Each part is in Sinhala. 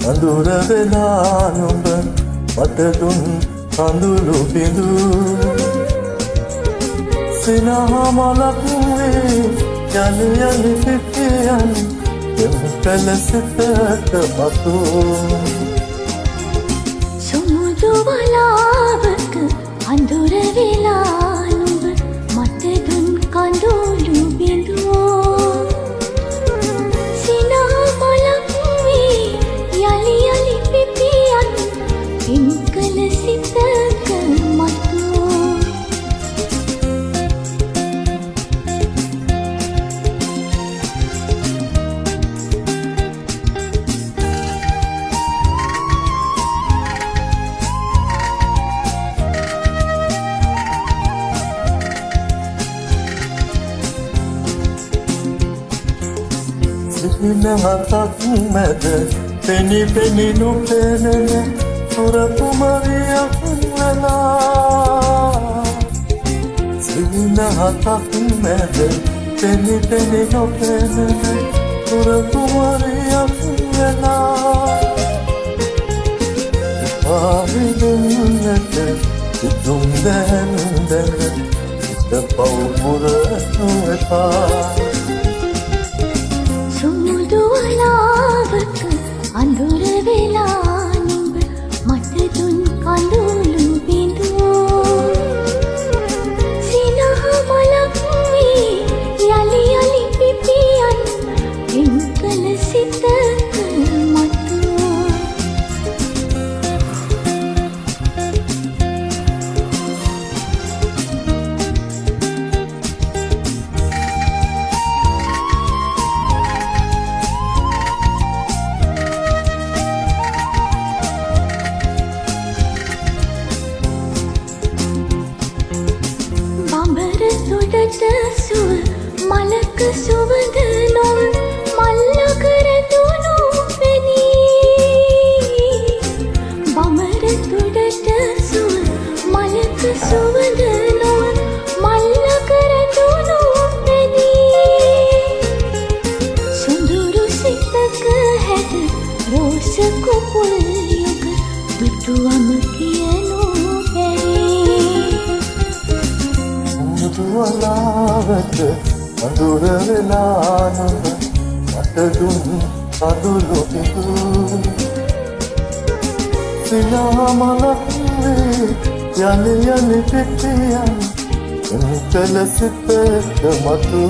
අඳුර වෙලා නුඹ මට දුන් කඳුළු බිඳු සිනහ මලක් වේ යලි යලි පිටියන් දෙම් කළ සිතට මතු සුමුදු වලාවක අඳුර වෙලා නුඹ මට දුන් කඳුළු බිඳු සිහිනහතක් මැද පෙනි පෙනි නොපෙනෙන සුර කුමරියක් වෙලා සිහිනහතක් මැද පෙනි පෙනි නොපෙනෙන සුර කුමරියක් වෙලා පාවිදුන්නට සිතුම් දැන් දැන සිත පව් පුරනු එපා අඳුර වෙලා නුඹ මට දුන් කඳුළු බිඳු සිනහ මලක් වී යලි යලි පිපියන් එම් කළ සිතක මතු සුව මලක සුවඳ නොව මල්ලකර දුනු පෙනී බඹර තුඩට සුව මලක සුවඳ නොව මල්ලකර දුනු පෙනී සුඳුරු සිතක හැද රෝස කුපුල් යුග දුටුවම කියනු වලාවට අඳුර වෙලා නුඹ මට දුන් කඳුළු බිඳු සිනහ මලක් වේ යලි යලි පිටියන් එම් කළ සිතට මතු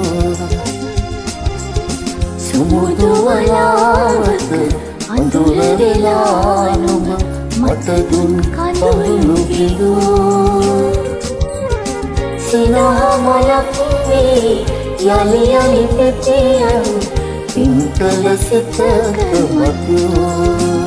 සුමුදු වලාවට අඳුර වෙලා නුඹ මට දුන් කඳුළු බිඳු සිනහ මලක් වේ යලි යලි පිටියන් එම් කළ සිතට මතු